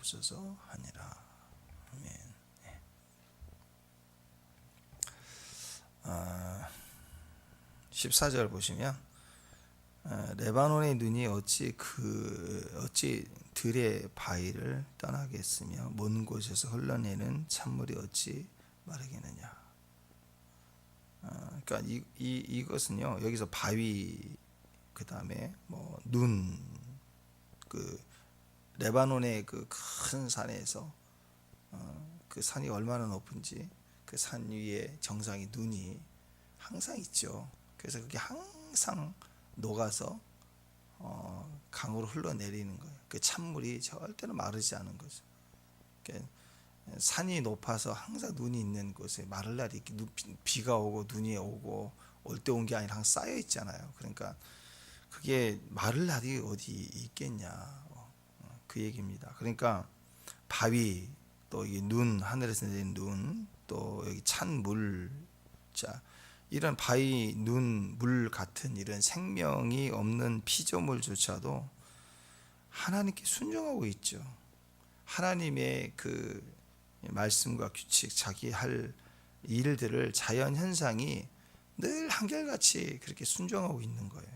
주옵소서 하니라. 아멘. 14절 보시면 레바논의 눈이 어찌 들의 바위를 떠나겠으며 먼 곳에서 흘러내는 찬물이 어찌 마르겠느냐. 그러니까 이것은요, 여기서 바위, 그 다음에 뭐 눈, 그 레바논의 그 큰 산에서 그 산이 얼마나 높은지 그 산 위에 정상이 눈이 항상 있죠. 그래서 그게 항상 녹아서 강으로 흘러내리는 거예요. 그 찬물이 절대로 마르지 않은 거죠. 그러니까 산이 높아서 항상 눈이 있는 곳에 마를 날이 이렇게 비가 오고 눈이 오고 올 때 온 게 아니라 항상 쌓여 있잖아요. 그러니까 그게 마를 날이 어디 있겠냐, 그 얘기입니다. 그러니까 바위, 또 이게 눈, 하늘에서 내린 눈, 또 여기 찬 물, 자, 이런 바위, 눈, 물 같은 이런 생명이 없는 피조물조차도 하나님께 순종하고 있죠. 하나님의 그 말씀과 규칙, 자기 할 일들을, 자연 현상이 늘 한결같이 그렇게 순종하고 있는 거예요.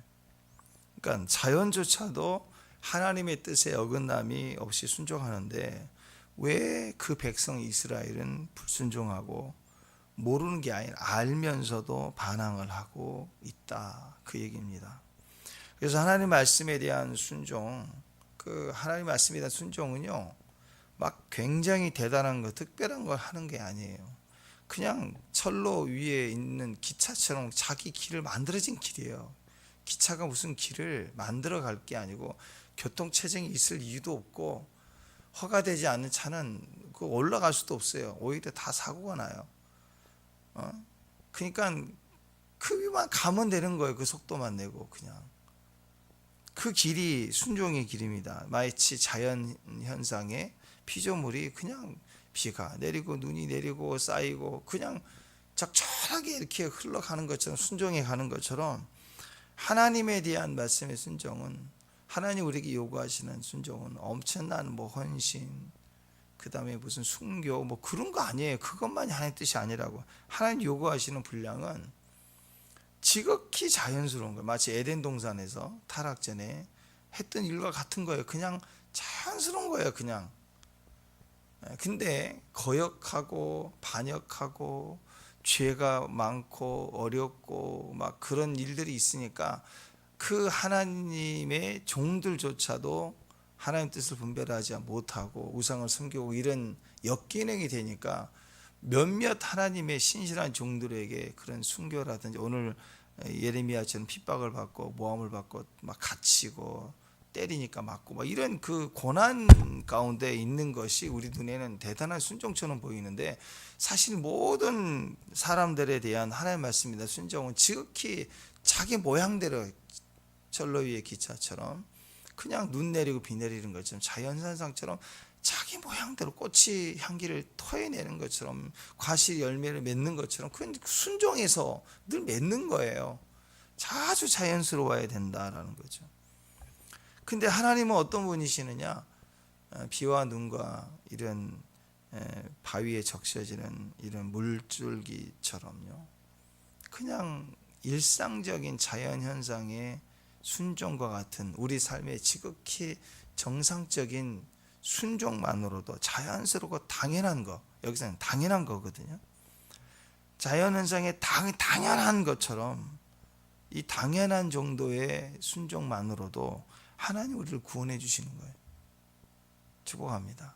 그러니까 자연조차도 하나님의 뜻에 어긋남이 없이 순종하는데 왜 그 백성 이스라엘은 불순종하고 모르는 게 아니라 알면서도 반항을 하고 있다, 그 얘기입니다. 그래서 하나님 말씀에 대한 순종, 그 하나님 말씀에 대한 순종은요, 막 굉장히 대단한 거, 특별한 걸 하는 게 아니에요. 그냥 철로 위에 있는 기차처럼 자기 길을 만들어진 길이에요. 기차가 무슨 길을 만들어 갈 게 아니고 교통체증이 있을 이유도 없고, 허가되지 않는 차는 그 올라갈 수도 없어요. 오히려 다 사고가 나요. 그러니까 그 위만 가면 되는 거예요. 그 속도만 내고. 그냥 그 길이 순종의 길입니다. 마치 자연 현상에 피조물이 그냥 비가 내리고 눈이 내리고 쌓이고 그냥 적절하게 이렇게 흘러가는 것처럼, 순종해 가는 것처럼 하나님에 대한 말씀의 순종은, 하나님 우리에게 요구하시는 순종은 엄청난 뭐 헌신, 그 다음에 무슨 순교 뭐 그런 거 아니에요. 그것만이 하나님 뜻이 아니라고. 하나님 요구하시는 분량은 지극히 자연스러운 거예요. 마치 에덴 동산에서 타락 전에 했던 일과 같은 거예요. 그냥 자연스러운 거예요. 그냥. 근데 거역하고 반역하고 죄가 많고 어렵고 막 그런 일들이 있으니까 그 하나님의 종들조차도 하나님 뜻을 분별하지 못하고 우상을 섬기고 이런 역기능이 되니까 몇몇 하나님의 신실한 종들에게 그런 순교라든지, 오늘 예레미야처럼 핍박을 받고 모함을 받고 막 갇히고 때리니까 맞고 막 이런 그 고난 가운데 있는 것이 우리 눈에는 대단한 순종처럼 보이는데, 사실 모든 사람들에 대한 하나님의 말씀입니다. 순종은 지극히 자기 모양대로 철로 위의 기차처럼 그냥 눈 내리고 비 내리는 것처럼, 자연현상처럼 자기 모양대로 꽃이 향기를 토해내는 것처럼, 과실 열매를 맺는 것처럼 그건 순종해서 늘 맺는 거예요. 아주 자연스러워야 된다라는 거죠. 근데 하나님은 어떤 분이시느냐? 비와 눈과 이런 바위에 적셔지는 이런 물줄기처럼요, 그냥 일상적인 자연 현상의 순종과 같은 우리 삶의 지극히 정상적인 순종만으로도 자연스럽고 당연한 거, 여기서는 당연한 거거든요. 자연 현상의 당연한 것처럼 이 당연한 정도의 순종만으로도 하나님 우리를 구원해 주시는 거예요. 축복합니다.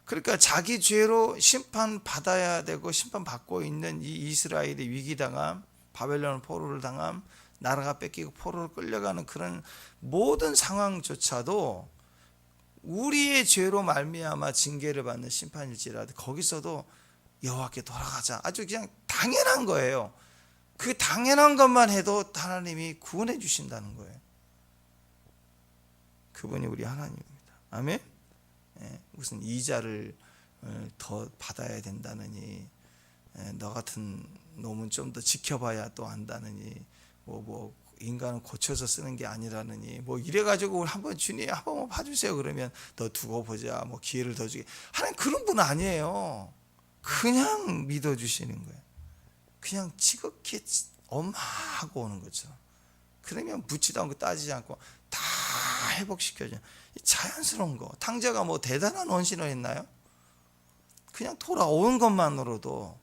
그러니까 자기 죄로 심판받아야 되고 심판받고 있는 이 이스라엘이 위기당함, 바벨론 포로를 당함, 나라가 뺏기고 포로로 끌려가는 그런 모든 상황조차도 우리의 죄로 말미암아 징계를 받는 심판일지라도 거기서도 여호와께 돌아가자, 아주 그냥 당연한 거예요. 그 당연한 것만 해도 하나님이 구원해 주신다는 거예요. 그분이 우리 하나님입니다. 아멘. 무슨 이자를 더 받아야 된다느니, 너 같은 놈은 좀 더 지켜봐야 또 안다느니, 뭐 인간은 고쳐서 쓰는 게 아니라느니 뭐 이래가지고 한번 주님 한번 봐주세요 그러면 너 두고 보자 뭐 기회를 더 주게 하나님 그런 분 아니에요. 그냥 믿어주시는 거예요. 그냥 지극히 엄마 하고 오는 거죠. 그러면 묻지도 않고 따지지 않고 다 회복시켜줘요. 자연스러운 거. 탕자가 뭐 대단한 헌신을 했나요? 그냥 돌아오는 것만으로도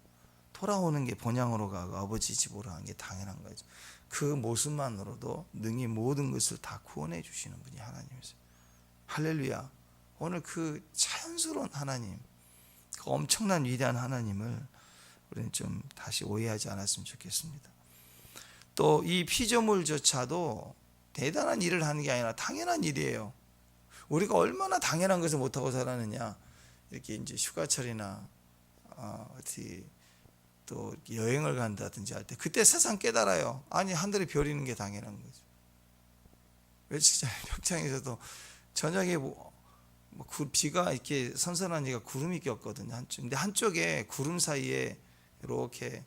돌아오는 게 본향으로 가고 아버지 집으로 가는 게 당연한 거죠. 그 모습만으로도 능히 모든 것을 다 구원해 주시는 분이 하나님이세요. 할렐루야. 오늘 그 자연스러운 하나님, 그 엄청난 위대한 하나님을 우리는 좀 다시 오해하지 않았으면 좋겠습니다. 또 이 피조물조차도 대단한 일을 하는 게 아니라 당연한 일이에요. 우리가 얼마나 당연한 것을 못하고 살았느냐. 이렇게 이제 휴가철이나 어디 또 여행을 간다든지 할 때 그때 세상 깨달아요. 아니 하늘에 별이 있는 게 당연한 거죠. 며칠 전에 평창에서도 저녁에 비가 이렇게 선선하니까 구름이 꼈거든요. 한쪽. 근데 한쪽에 구름 사이에 이렇게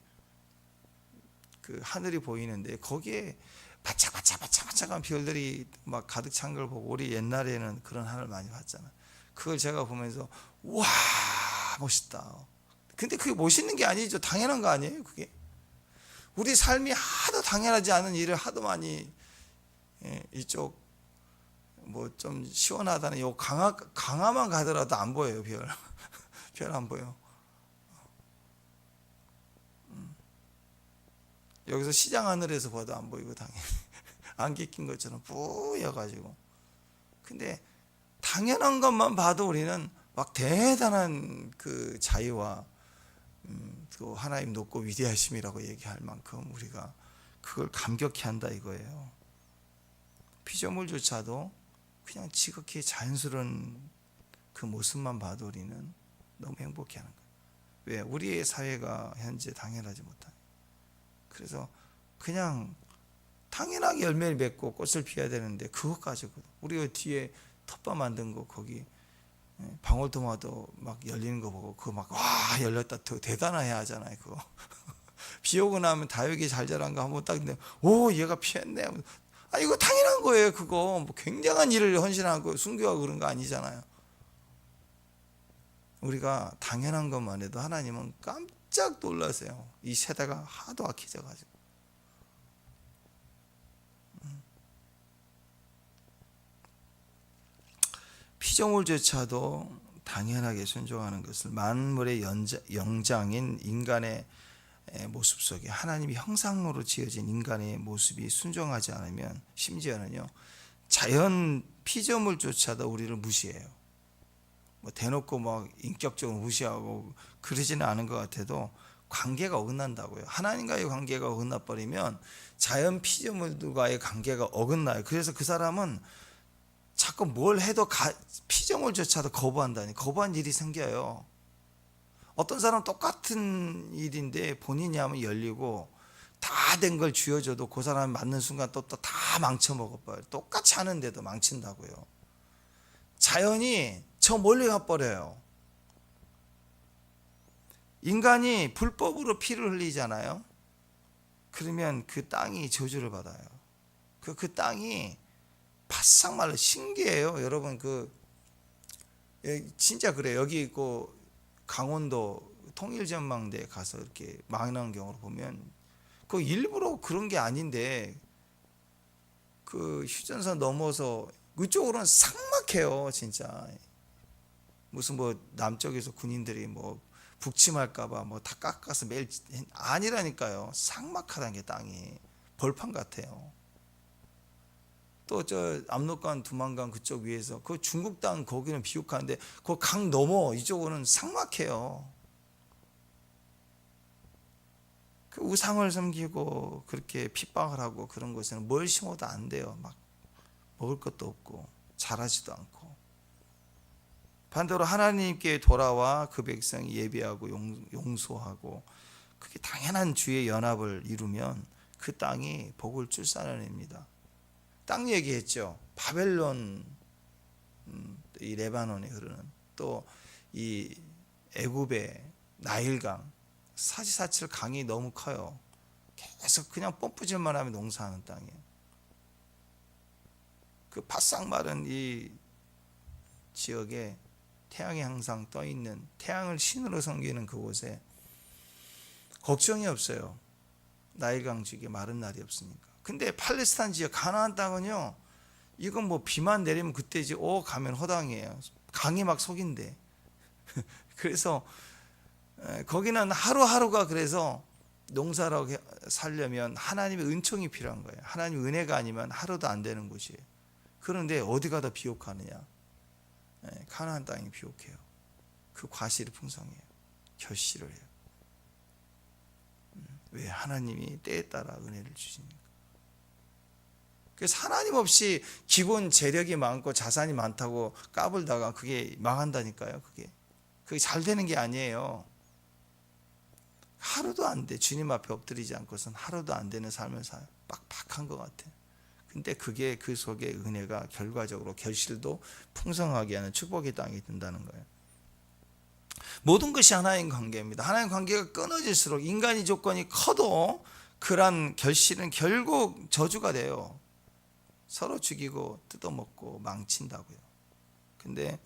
그 하늘이 보이는데 거기에 바짝바짝한 별들이 막 가득 찬 걸 보고 우리 옛날에는 그런 하늘 많이 봤잖아요. 그걸 제가 보면서 와 멋있다. 근데 그게 멋있는 게 아니죠. 당연한 거 아니에요 그게. 우리 삶이 하도 당연하지 않은 일을 하도 많이 이쪽 뭐 좀 시원하다는 요 강화만 가더라도 안 보여요 별. 별 안 보여. 여기서 시장 하늘에서 봐도 안 보이고 당연히 안개 낀 것처럼 뿌여가지고. 근데 당연한 것만 봐도 우리는 막 대단한 그 자유와 또 하나님 높고 위대하심이라고 얘기할 만큼 우리가 그걸 감격해 한다 이거예요. 피조물조차도 그냥 지극히 자연스러운 그 모습만 봐도 우리는 너무 행복해 하는 거예요. 왜? 우리의 사회가 현재 당연하지 못하니. 그래서 그냥 당연하게 열매를 맺고 꽃을 피워야 되는데 그것 가지고 우리가 뒤에 텃밭 만든 거 거기 방울토마토 막 열리는 거 보고 그거 막 와 열렸다 대단해야 하잖아요. 그거 비 오고 나면 다육이 잘 자란 거 한번 딱 근데 오 얘가 피했네. 아 이거 당연한 거예요. 그거 뭐 굉장한 일을 헌신하고 순교하고 그런 거 아니잖아요. 우리가 당연한 것만 해도 하나님은 깜짝 놀라세요. 이 세대가 하도 악해져 가지고. 피조물조차도 당연하게 순종하는 것을 만물의 영장인 인간의 모습 속에 하나님이 형상으로 지어진 인간의 모습이 순종하지 않으면 심지어는요 자연 피조물조차도 우리를 무시해요. 뭐 대놓고 막 인격적으로 무시하고 그러지는 않은 것 같아도 관계가 어긋난다고요. 하나님과의 관계가 어긋나 버리면 자연 피조물과의 관계가 어긋나요. 그래서 그 사람은 자꾸 뭘 해도 피조물조차도 거부한다니 거부한 일이 생겨요. 어떤 사람은 똑같은 일인데 본인이 하면 열리고 다 된 걸 쥐어줘도 그 사람이 맞는 순간 또 다 망쳐먹어버려요. 똑같이 하는데도 망친다고요. 자연이 저 멀리 가버려요. 인간이 불법으로 피를 흘리잖아요. 그러면 그 땅이 저주를 받아요. 그 땅이 바싹 말라 신기해요. 여러분 진짜 그래요. 여기 있고 강원도 통일전망대에 가서 이렇게 망원경으로 보면 그 일부러 그런 게 아닌데 그 휴전선 넘어서 그쪽으로는 삭막해요. 진짜 무슨 뭐 남쪽에서 군인들이 뭐 북침할까봐 뭐 다 깎아서 매일 아니라니까요. 삭막하다는 게 땅이 벌판 같아요. 또 저 압록강 두만강 그쪽 위에서 그 중국 땅 거기는 비옥한데 그 강 넘어 이쪽으로는 삭막해요. 그 우상을 섬기고 그렇게 핍박을 하고 그런 곳에는 뭘 심어도 안 돼요. 막 먹을 것도 없고 자라지도 않고. 반대로 하나님께 돌아와 그 백성이 예배하고 용서하고 그게 당연한 주의 연합을 이루면 그 땅이 복을 출산해냅니다. 땅 얘기했죠. 바벨론, 이 레바논에 흐르는 또 이 애굽의 나일강, 사지사칠 강이 너무 커요. 계속 그냥 펌프질만 하면 농사하는 땅이에요. 그 바싹 마른 이 지역에 태양이 항상 떠 있는, 태양을 신으로 섬기는 그곳에 걱정이 없어요. 나일강 지역에 마른 날이 없으니까. 근데 팔레스타인 지역 가나안 땅은요, 이건 뭐 비만 내리면 그때지 가면 허당이에요. 강이 막 속인데. 그래서 거기는 하루하루가, 그래서 농사라고 살려면 하나님의 은총이 필요한 거예요. 하나님의 은혜가 아니면 하루도 안 되는 곳이에요. 그런데 어디가 더 비옥하느냐? 가나안 땅이 비옥해요. 그 과실이 풍성해요. 결실을 해요. 왜? 하나님이 때에 따라 은혜를 주시니까. 그래서 하나님 없이 기본 재력이 많고 자산이 많다고 까불다가 그게 망한다니까요. 그게 잘 되는 게 아니에요. 하루도 안 돼. 주님 앞에 엎드리지 않고선 하루도 안 되는 삶을 살아요. 빡빡한 것 같아. 근데 그게 그 속에 은혜가 결과적으로 결실도 풍성하게 하는 축복의 땅이 된다는 거예요. 모든 것이 하나님 관계입니다. 하나님 관계가 끊어질수록 인간의 조건이 커도 그런 결실은 결국 저주가 돼요. 서로 죽이고 뜯어먹고 망친다고요. 근데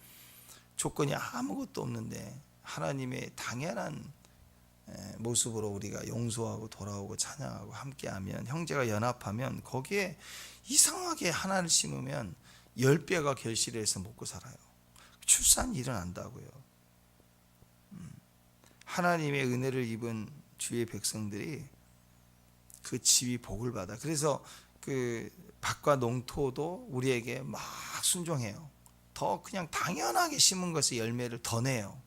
조건이 아무것도 없는데 하나님의 당연한 모습으로 우리가 용서하고 돌아오고 찬양하고 함께하면, 형제가 연합하면 거기에 이상하게 하나를 심으면 10배가 결실해서 먹고 살아요. 출산이 일어난다고요. 하나님의 은혜를 입은 주의 백성들이 그 집이 복을 받아. 그래서 그 밭과 농토도 우리에게 막 순종해요. 더 그냥 당연하게 심은 것의 열매를 더 내요.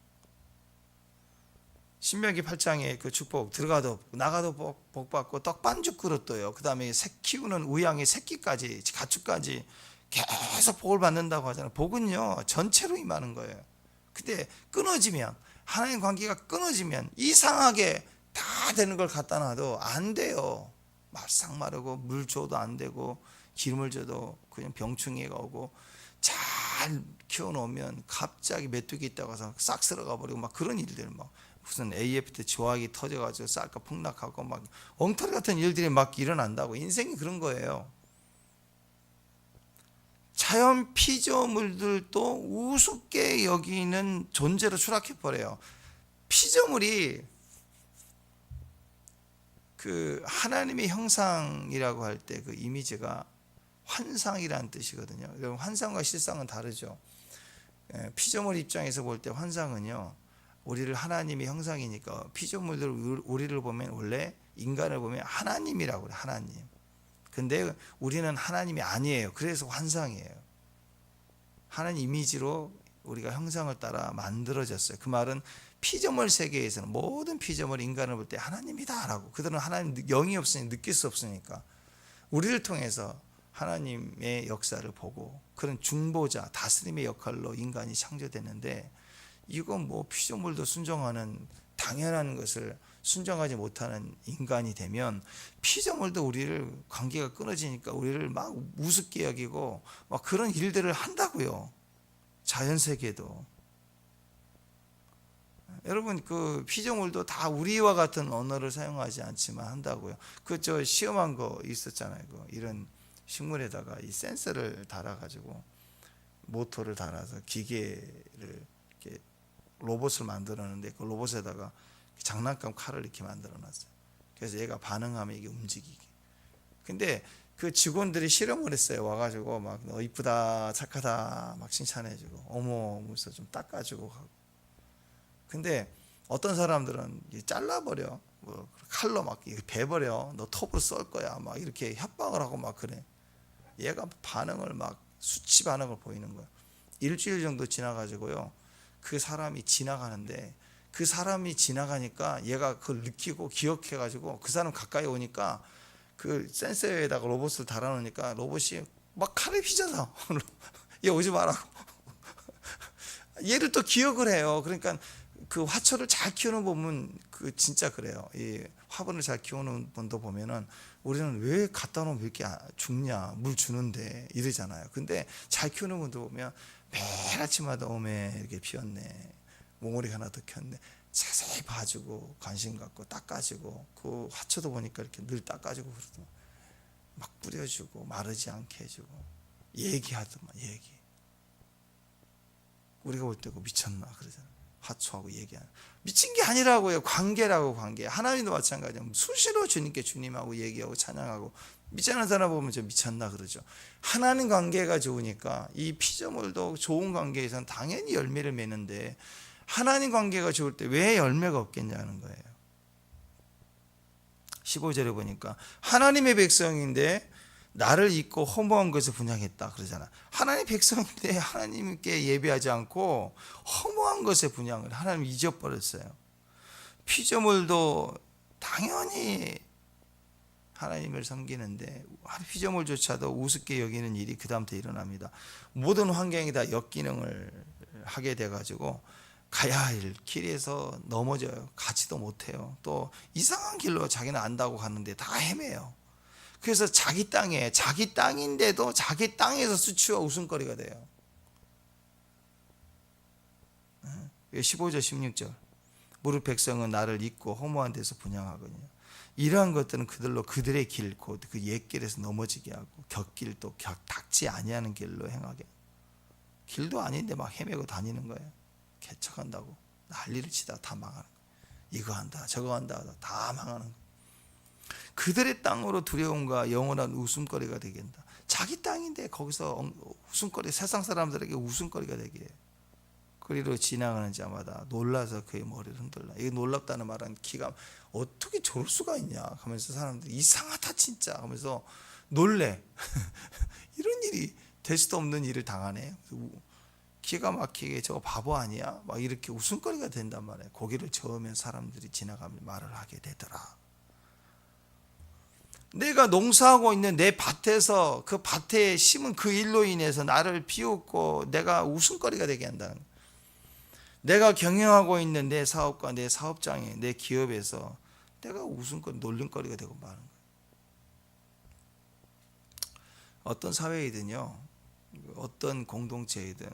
신명기 8장에 그 축복, 들어가도 나가도 복 받고 떡 반죽 그릇도요. 그 다음에 키우는 우양의 새끼까지, 가축까지 계속 복을 받는다고 하잖아요. 복은요 전체로 임하는 거예요. 근데 끊어지면, 하나님 관계가 끊어지면 이상하게 다 되는 걸 갖다 놔도 안 돼요. 말싹 마르고 물 줘도 안 되고 기름을 줘도 그냥 병충해가 오고, 잘 키워놓으면 갑자기 메뚜기 있다고 해서 싹 쓸어가 버리고 막 그런 일들, 막 무슨 AF 때 조화기 터져가지고 쌀가 폭락하고 막 엉터리 같은 일들이 막 일어난다고. 인생이 그런 거예요. 자연 피조물들도 우습게 여기는 존재로 추락해버려요. 피조물이 그 하나님의 형상이라고 할 때 그 이미지가 환상이라는 뜻이거든요. 여러분, 환상과 실상은 다르죠. 피조물 입장에서 볼 때 환상은요, 우리를 하나님의 형상이니까 피조물들 우리를 보면, 원래 인간을 보면 하나님이라고 그래요. 하나님. 근데 우리는 하나님이 아니에요. 그래서 환상이에요. 하나님 이미지로 우리가 형상을 따라 만들어졌어요. 그 말은 피조물 세계에서는 모든 피조물 인간을 볼 때 하나님이다라고. 그들은 하나님 영이 없으니 느낄 수 없으니까 우리를 통해서 하나님의 역사를 보고, 그런 중보자, 다스림의 역할로 인간이 창조됐는데, 이건 뭐 피조물도 순종하는 당연한 것을 순종하지 못하는 인간이 되면 피조물도 우리를 관계가 끊어지니까 우리를 막 우습게 여기고 막 그런 일들을 한다고요. 자연세계도. 여러분, 그 피조물도 다 우리와 같은 언어를 사용하지 않지만 한다고요. 그 저 시험한 거 있었잖아요. 이런 식물에다가 이 센서를 달아가지고 모터를 달아서 기계를 이렇게 로봇을 만들었는데, 그 로봇에다가 장난감 칼을 이렇게 만들어놨어요. 그래서 얘가 반응하면 이게 움직이게. 근데 그 직원들이 실험을 했어요. 와가지고 막 너 이쁘다, 착하다 막 칭찬해주고, 어머 하면서 좀 닦아주고 하고. 근데 어떤 사람들은 잘라버려, 뭐 칼로 막 베버려, 너 톱으로 쏠 거야, 막 이렇게 협박을 하고 막 그래. 얘가 반응을 막 수치 반응을 보이는 거야. 일주일 정도 지나가지고요, 그 사람이 지나가는데, 그 사람이 지나가니까 얘가 그걸 느끼고 기억해가지고 그 사람 가까이 오니까 그 센서에다가 로봇을 달아놓으니까 로봇이 막 칼을 휘저어. 얘 오지 말라고. 얘를 또 기억을 해요. 그러니까 그 화초를 잘 키우는 보면 그 진짜 그래요. 이 화분을 잘 키우는 분도 보면은 우리는 왜 갖다 놓으면 왜 이렇게 죽냐, 물 주는데 이러잖아요. 근데 잘 키우는 분도 보면 매일 아침마다 오메 이렇게 피었네, 몽우리 하나 더 켰네, 자세히 봐주고 관심 갖고 닦아주고, 그 화초도 보니까 이렇게 늘 닦아주고 그러더만, 막 뿌려주고 마르지 않게 해주고. 얘기하더만 얘기. 우리가 볼 때 미쳤나 그러잖아. 하초하고 얘기하는. 미친 게 아니라고요. 관계라고 관계. 하나님도 마찬가지예요. 수시로 주님께 주님하고 얘기하고 찬양하고 믿지 않는 사람 보면 저 미쳤나 그러죠. 하나님 관계가 좋으니까 이 피조물도 좋은 관계에서는 당연히 열매를 맺는데 하나님 관계가 좋을 때 왜 열매가 없겠냐는 거예요. 15절에 보니까 하나님의 백성인데 나를 잊고 허무한 것을 분향했다 그러잖아. 하나님 백성인데 하나님께 예배하지 않고 허무한 것에 분향을 하나님 잊어버렸어요. 피조물도 당연히 하나님을 섬기는데 피조물조차도 우습게 여기는 일이 그 다음부터 일어납니다. 모든 환경이 다 역기능을 하게 돼가지고 가야 할 길에서 넘어져요. 가지도 못해요. 또 이상한 길로 자기는 안다고 가는데 다 헤매요. 그래서 자기 땅인데도 자기 땅에서 수치와 웃음거리가 돼요. 15절 16절 무릇 백성은 나를 잊고 허무한 데서 분향하거든요. 이러한 것들은 그들로 그들의 길 곧 그 옛길에서 넘어지게 하고 곁길 또 닥지 아니하는 길로 행하게. 길도 아닌데 막 헤매고 다니는 거예요. 개척한다고 난리를 치다가 다 망하는 거예요. 이거 한다 저거 한다 다 망하는 거예요. 그들의 땅으로 두려움과 영원한 웃음거리가 되게 한다. 자기 땅인데 거기서 웃음거리, 세상 사람들에게 웃음거리가 되게 해요. 그리로 지나가는 자마다 놀라서 그의 머리를 흔들라. 이게 놀랍다는 말은 기가 어떻게 저럴 수가 있냐 하면서 사람들이 이상하다 진짜 하면서 놀래. 이런 일이 될 수도 없는 일을 당하네. 기가 막히게 저거 바보 아니야? 막 이렇게 웃음거리가 된단 말이에요. 고개를 저으면 사람들이 지나가면 말을 하게 되더라. 내가 농사하고 있는 내 밭에서 그 밭에 심은 그 일로 인해서 나를 비웃고 내가 웃음거리가 되게 한다는 거예요. 내가 경영하고 있는 내 사업과 내 사업장에 내 기업에서 내가 웃음거리 놀림거리가 되고 마는 거예요. 어떤 사회이든요 어떤 공동체이든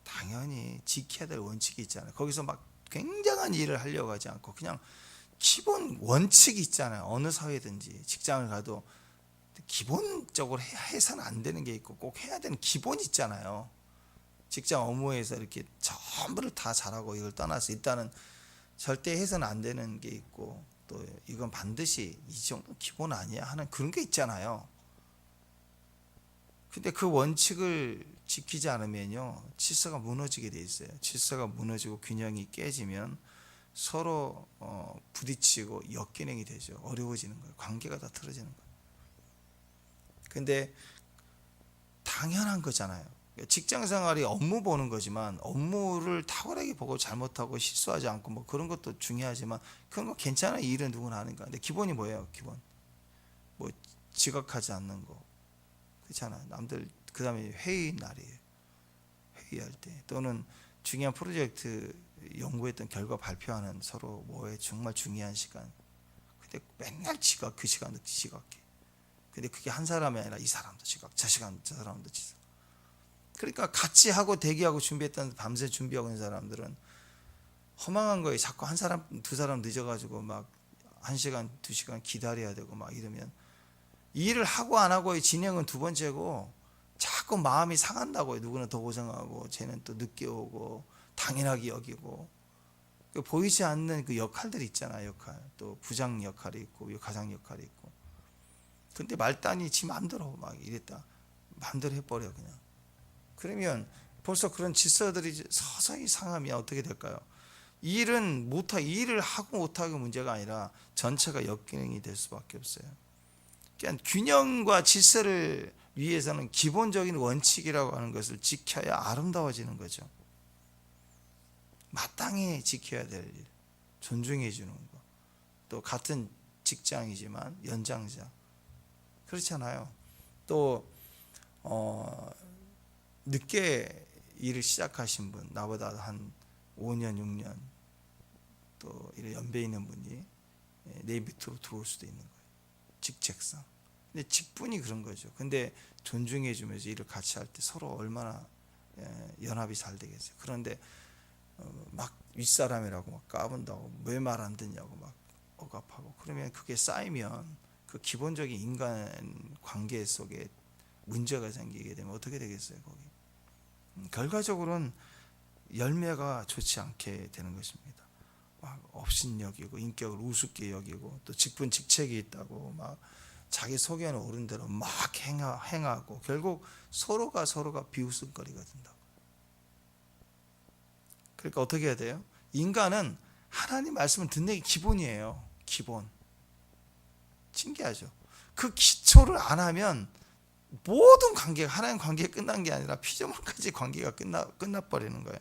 당연히 지켜야 될 원칙이 있잖아요. 거기서 막 굉장한 일을 하려고 하지 않고 그냥 기본 원칙이 있잖아요. 어느 사회든지 직장을 가도 기본적으로 해서는 안 되는 게 있고 꼭 해야 되는 기본이 있잖아요. 직장 업무에서 이렇게 전부를 다 잘하고 이걸 떠나서 일단은 절대 해서는 안 되는 게 있고 또 이건 반드시 이 정도 기본 아니야 하는 그런 게 있잖아요. 근데 그 원칙을 지키지 않으면요 질서가 무너지게 돼 있어요. 질서가 무너지고 균형이 깨지면 서로 부딪히고 역기능이 되죠. 어려워지는 거예요. 관계가 다 틀어지는 거예요. 근데 당연한 거잖아요. 직장 생활이 업무 보는 거지만 업무를 탁월하게 보고 잘못하고 실수하지 않고 뭐 그런 것도 중요하지만 그런 거 괜찮아요. 일은 누구나 하는 거. 근데 기본이 뭐예요? 기본 뭐 지각하지 않는 거 그렇잖아요. 남들 그다음에 회의 날이에요. 회의할 때 또는 중요한 프로젝트 연구했던 결과 발표하는 서로 뭐에 정말 중요한 시간. 근데 맨날 지각 그 시간도 지각해. 근데 그게 한 사람이 아니라 이 사람도 지각, 저 시간 저 사람도 지각. 그러니까 같이 하고 대기하고 준비했던 밤새 준비하고 있는 사람들은 허망한 거에 자꾸 한 사람 두 사람 늦어가지고 막 1시간 2시간 기다려야 되고 막 이러면 일을 하고 안 하고의 진행은 두 번째고 자꾸 마음이 상한다고요. 누구는 더 고생하고 쟤는 또 늦게 오고 당연하게 여기고 보이지 않는 그 역할들이 있잖아요. 역할 또 부장 역할이 있고 가장 역할이 있고 근데 말단이 지 마음대로 막 이랬다 마음대로 해버려 그냥. 그러면 벌써 그런 질서들이 서서히 상하면 어떻게 될까요? 일을 하고 못하고 문제가 아니라 전체가 역기능이 될 수밖에 없어요. 그러니까 균형과 질서를 위해서는 기본적인 원칙이라고 하는 것을 지켜야 아름다워지는 거죠. 마땅히 지켜야 될 일, 존중해 주는 거. 또 같은 직장이지만 연장자. 그렇잖아요. 또 늦게 일을 시작하신 분, 나보다 한 5년, 6년 또 이런 연배 있는 분이 내 밑으로 들어올 수도 있는 거예요. 직책상. 근데 직분이 그런 거죠. 근데 존중해 주면서 일을 같이 할 때 서로 얼마나 연합이 잘 되겠어요. 그런데 막 윗사람이라고 막 까분다고 왜 말 안 듣냐고 막 억압하고 그러면 그게 쌓이면 그 기본적인 인간 관계 속에 문제가 생기게 되면 어떻게 되겠어요? 거기 결과적으로는 열매가 좋지 않게 되는 것입니다. 막 업신여기고 인격을 우습게 여기고 또 직분직책이 있다고 막 자기 속에는 옳은 대로 막 행하고 결국 서로가 비웃음거리가 된다고. 그러니까 어떻게 해야 돼요? 인간은 하나님 말씀을 듣는 게 기본이에요. 기본. 신기하죠. 그 기초를 안 하면 모든 관계가 하나님 관계가 끝난 게 아니라 피조물까지 관계가 끝나버리는 거예요.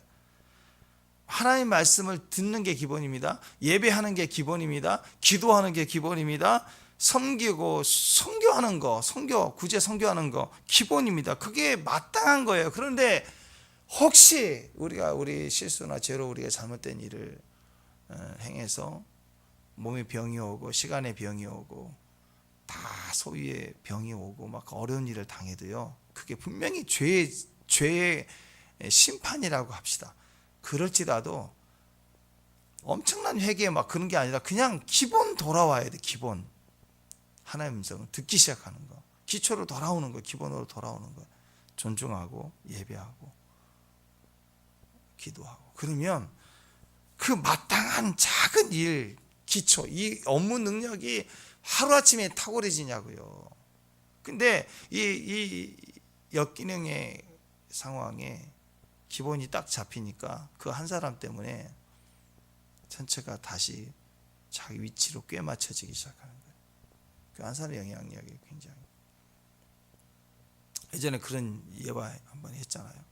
하나님 말씀을 듣는 게 기본입니다. 예배하는 게 기본입니다. 기도하는 게 기본입니다. 섬기고 선교하는 거, 구제 선교하는 거 기본입니다. 그게 마땅한 거예요. 그런데 혹시 우리 실수나 죄로 우리가 잘못된 일을 행해서 몸에 병이 오고 시간에 병이 오고 다 소위에 병이 오고 막 어려운 일을 당해도요, 그게 분명히 죄의 심판이라고 합시다. 그럴지라도 엄청난 회개 막 그런 게 아니라 그냥 기본 돌아와야 돼. 기본 하나님의 음성을 듣기 시작하는 거, 기초로 돌아오는 거, 기본으로 돌아오는 거, 존중하고 예배하고 기도하고. 그러면 그 마땅한 작은 일, 기초, 이 업무 능력이 하루아침에 탁월해지냐고요. 근데 이 역기능의 상황에 기본이 딱 잡히니까 그 한 사람 때문에 전체가 다시 자기 위치로 꽤 맞춰지기 시작하는 거예요. 그 한 사람의 영향력이 굉장히. 예전에 그런 예화 한번 했잖아요.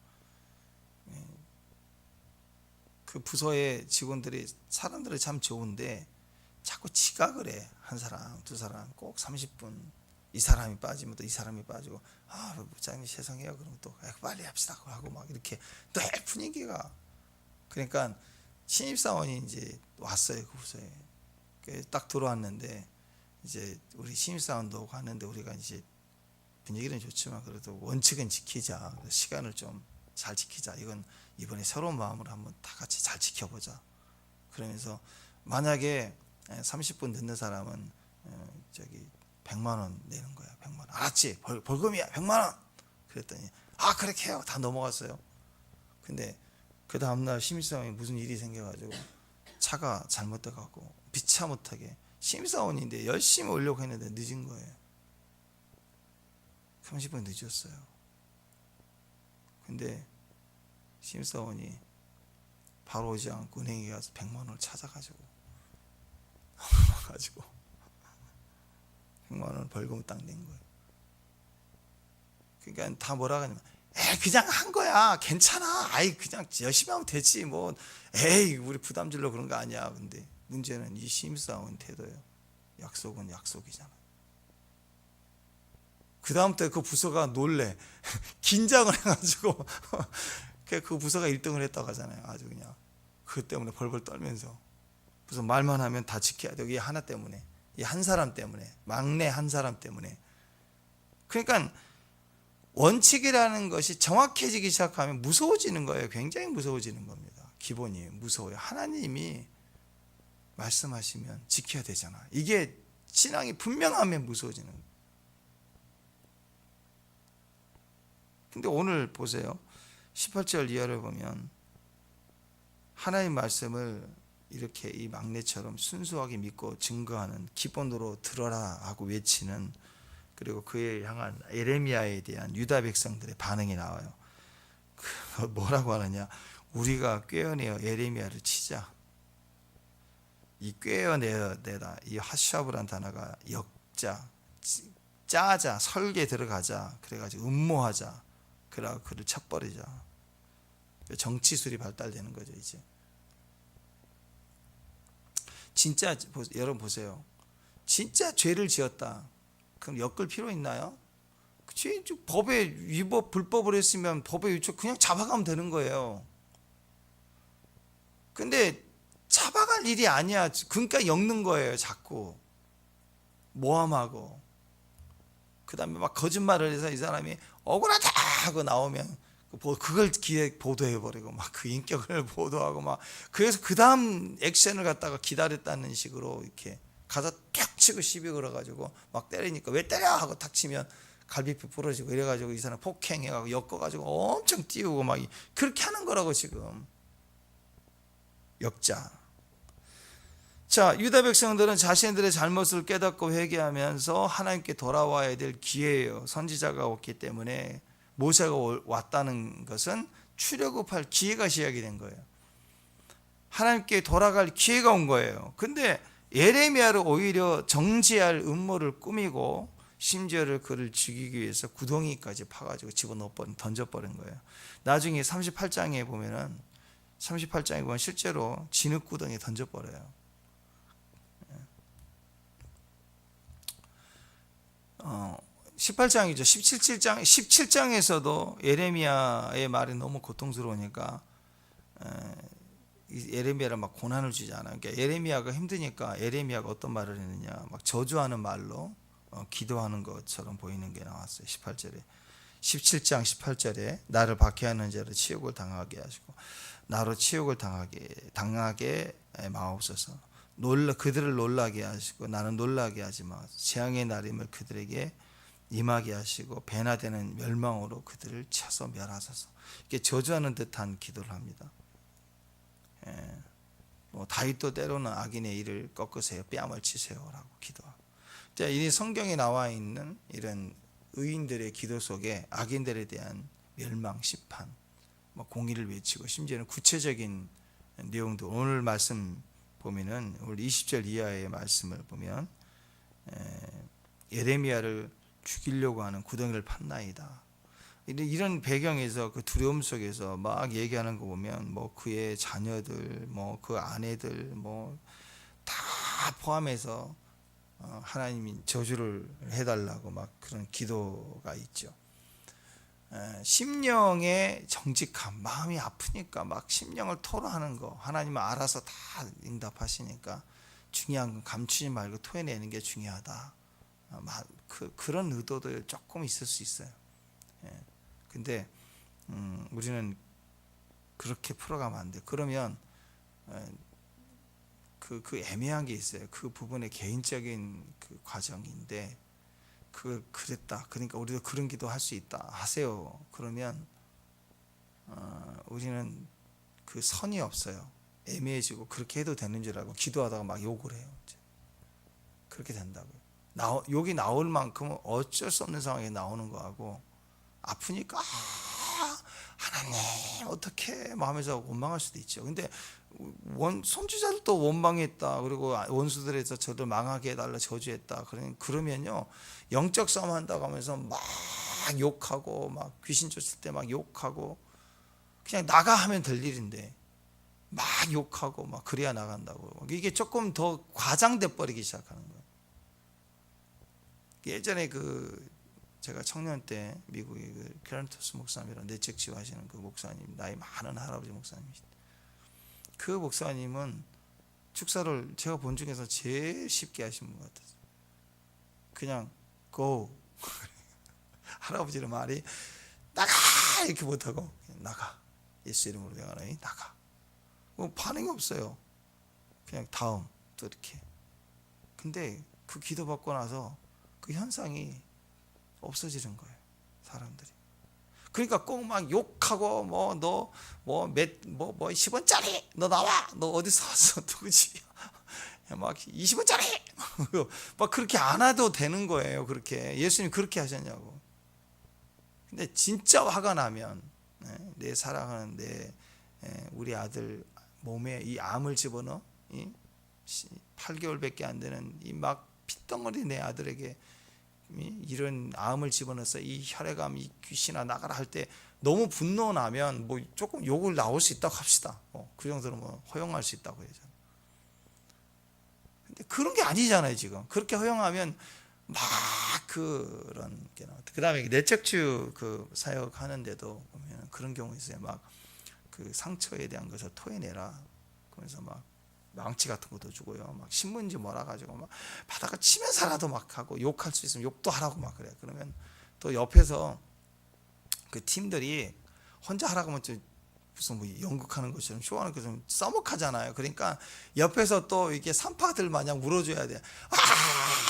그 부서의 직원들이 사람들이 참 좋은데 자꾸 지각을 해. 한 사람, 두 사람 꼭 30분. 이 사람이 빠지면 또 이 사람이 빠지고, 부장님 죄송해요. 그럼 또 빨리 합시다 하고 막 이렇게 또 분위기가. 그러니까 신입사원이 이제 왔어요. 그 부서에. 딱 들어왔는데 이제 우리 신입사원도 오고 하는데 우리가 이제 분위기는 좋지만 그래도 원칙은 지키자. 시간을 좀 잘 지키자. 이건 이번에 새로운 마음으로 한번 다 같이 잘 지켜보자. 그러면서 만약에 30분 늦는 사람은 100만 원 내는 거야. 100만 원. 알았지? 벌금이야. 100만 원. 그랬더니 그렇게 해요. 다 넘어갔어요. 근데 그 다음날 신입사원이 무슨 일이 생겨가지고 차가 잘못돼갖고 비차 못하게, 신입사원인데 열심히 오려고 했는데 늦은 거예요. 30분 늦었어요. 근데 신입사원이 바로 오지 않고 은행에 가서 100만 원을 찾아가지고 100만 원 벌금 딱 낸 거예요. 그러니까 다 뭐라 하냐면, 그냥 한 거야. 괜찮아. 그냥 열심히 하면 되지. 뭐, 우리 부담 주려고 그런 거 아니야. 근데 문제는 이 신입사원 태도예요. 약속은 약속이잖아. 그 다음부터 그 부서가 놀래. 긴장을 해가지고 그 부서가 1등을 했다고 하잖아요. 아주 그냥 그 때문에 벌벌 떨면서. 무슨 말만 하면 다 지켜야 돼. 이 하나 때문에, 이 한 사람 때문에, 막내 한 사람 때문에. 그러니까 원칙이라는 것이 정확해지기 시작하면 무서워지는 거예요. 굉장히 무서워지는 겁니다. 기본이 무서워요. 하나님이 말씀하시면 지켜야 되잖아. 이게 신앙이 분명하면 무서워지는 거예요. 근데 오늘 보세요. 18절 이하를 보면 하나님 말씀을 이렇게 이 막내처럼 순수하게 믿고 증거하는, 기본으로 들어라 하고 외치는, 그리고 그에 향한 에레미야에 대한 유다 백성들의 반응이 나와요. 뭐라고 하느냐? 우리가 꿰어내어 에레미야를 치자. 이 꿰어내다, 이 하샤브란 단어가 역자, 짜자, 설계 들어가자. 그래가지고 음모하자. 그래가 그를 쳐버리자. 정치술이 발달되는 거죠 이제. 진짜 여러분 보세요. 진짜 죄를 지었다. 그럼 엮을 필요 있나요? 법에 위법, 불법을 했으면 법에 위촉 그냥 잡아가면 되는 거예요. 근데 잡아갈 일이 아니야. 그러니까 엮는 거예요. 자꾸 모함하고, 그 다음에 막 거짓말을 해서 이 사람이 억울하다 하고 나오면 그걸 기획 보도해버리고 막 그 인격을 보도하고 막, 그래서 그 다음 액션을 갖다가 기다렸다는 식으로 이렇게 가서 탁 치고 시비 걸어가지고 막 때리니까 왜 때려 하고 탁 치면 갈비뼈 부러지고 이래가지고 이 사람 폭행해가지고 엮어가지고 엄청 띄우고 막 그렇게 하는 거라고 지금. 역자. 자, 유다 백성들은 자신들의 잘못을 깨닫고 회개하면서 하나님께 돌아와야 될 기회예요. 선지자가 왔기 때문에 모세가 왔다는 것은 출애굽할 기회가 시작이 된 거예요. 하나님께 돌아갈 기회가 온 거예요. 근데 예레미야를 오히려 정죄할 음모를 꾸미고 심지어를 그를 죽이기 위해서 구덩이까지 파가지고 던져버린 거예요. 나중에 38장에 보면 실제로 진흙구덩이에 던져버려요. 18장이죠. 17장에서도 예레미야의 말이 너무 고통스러우니까 예레미야를 막 고난을 주잖아요. 그러니까 예레미야가 힘드니까 예레미야가 어떤 말을 했느냐, 막 저주하는 말로 기도하는 것처럼 보이는 게 나왔어요. 18절에 17장 18절에 나를 박해하는 자를 치욕을 당하게 하시고 나로 치욕을 당하게 마옵소서. 그들을 놀라게 하시고 나는 놀라게 하지 마. 재앙의 날임을 그들에게 임하게 하시고 배나 되는 멸망으로 그들을 쳐서 멸하소서. 이게 저주하는 듯한 기도를 합니다. 다윗도 때로는 악인의 일을 꺾으세요, 뺨을 치세요라고 기도하고. 자, 이 성경에 나와 있는 이런 의인들의 기도 속에 악인들에 대한 멸망, 심판, 공의를 외치고 심지어는 구체적인 내용도 오늘 말씀 보면은 오늘 20절 이하의 말씀을 보면 예레미야를 죽이려고 하는 구덩이를 팠나이다. 이런 배경에서 그 두려움 속에서 막 얘기하는 거 보면 그의 자녀들, 그 아내들 다 포함해서 하나님이 저주를 해달라고 막 그런 기도가 있죠. 심령의 정직함, 마음이 아프니까 막 심령을 토로하는 거 하나님은 알아서 다 응답하시니까 중요한 건 감추지 말고 토해내는 게 중요하다. 그런 의도도 조금 있을 수 있어요. 근데 우리는 그렇게 풀어가면 안 돼. 그러면 그 애매한 게 있어요. 그 부분의 개인적인 그 과정인데 그랬다. 그러니까 우리도 그런 기도 할 수 있다. 하세요. 그러면 우리는 그 선이 없어요. 애매해지고 그렇게 해도 되는 줄 알고 기도하다가 막 욕을 해요. 그렇게 된다고요. 욕이 나올 만큼 어쩔 수 없는 상황에 나오는 거하고 아프니까 하나님 어떻게 하면서 원망할 수도 있죠. 근데 선지자들도 원망했다. 그리고 원수들에서 저들 망하게 해달라 저주했다. 그러면요 영적 싸움 한다고 하면서 막 욕하고 막 귀신 쫓을 때 막 욕하고 그냥 나가 하면 될 일인데 막 욕하고 막 그래야 나간다고. 이게 조금 더 과장돼 버리기 시작하는 거예요. 예전에 제가 청년 때 미국의 케란토스 목사님이랑 내적 치유하시는 그 목사님, 나이 많은 할아버지 목사님이시다. 그 목사님은 축사를 제가 본 중에서 제일 쉽게 하신 분 같았어요. 그냥 go 할아버지의 말이 나가 이렇게 못하고 나가, 예수 이름으로 내가 너희 나가. 반응이 없어요. 그냥 다음 또 이렇게. 근데 그 기도 받고 나서 그 현상이 없어지는 거예요, 사람들이. 그러니까 꼭 막 욕하고 너 10원짜리 너 나와, 너 어디서 왔어, 누구지, 막 20원짜리 막 그렇게 안 해도 되는 거예요. 그렇게 예수님 그렇게 하셨냐고. 근데 진짜 화가 나면 내 사랑하는 우리 아들 몸에 이 암을 집어넣어 8개월밖에 안 되는 이 막 핏덩어리 내 아들에게 이런 암을 집어넣어서 이 혈액암 이 귀신아 나가라 할 때 너무 분노 나면 조금 욕을 나올 수 있다고 합시다. 그 정도로 허용할 수 있다고 해야죠. 근데 그런 게 아니잖아요. 지금 그렇게 허용하면 막 그런 게 나와. 그 다음에 내적치유 사역 하는데도 보면 그런 경우 있어요. 막 그 상처에 대한 것을 토해내라. 그러면서 막 망치 같은 것도 주고요. 막 신문지 몰아가지고 막 바다가 치면서라도 막 하고 욕할 수 있으면 욕도 하라고 막 그래. 그러면 또 옆에서 그 팀들이 혼자 하라고 하면 좀 무슨 뭐 연극하는 것처럼 쇼하는 것처럼 써먹하잖아요. 그러니까 옆에서 또 이게 산파들 마냥 물어줘야 돼. 아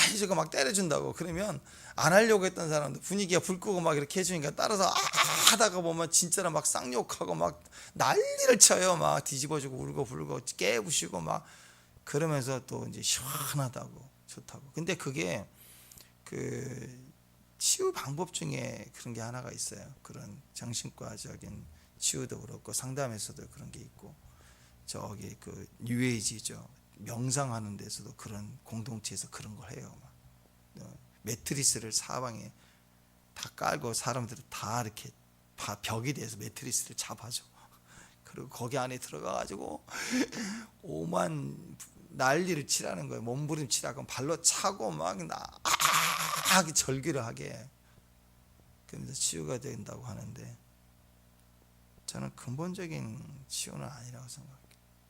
해주고 막 때려준다고. 그러면 안 하려고 했던 사람들 분위기가 불 끄고 막 이렇게 해주니까 따라서 하다가 보면 진짜로 막 쌍욕하고 막 난리를 쳐요. 막 뒤집어지고 울고 불고 깨부시고 막 그러면서 또 이제 시원하다고 좋다고. 근데 그게 그 치유 방법 중에 그런 게 하나가 있어요. 그런 정신과적인 치유도 그렇고 상담에서도 그런 게 있고 저기 그 뉴에이지죠. 명상하는 데서도 그런 공동체에서 그런 걸 해요. 막 매트리스를 사방에 다 깔고 사람들이 다 이렇게 벽에 대해서 매트리스를 잡아줘. 그리고 거기 안에 들어가가지고 오만 난리를 치라는 거예요. 몸부림치라고 발로 차고 막 절규를 하게. 그러면서 치유가 된다고 하는데 저는 근본적인 치유는 아니라고 생각해요.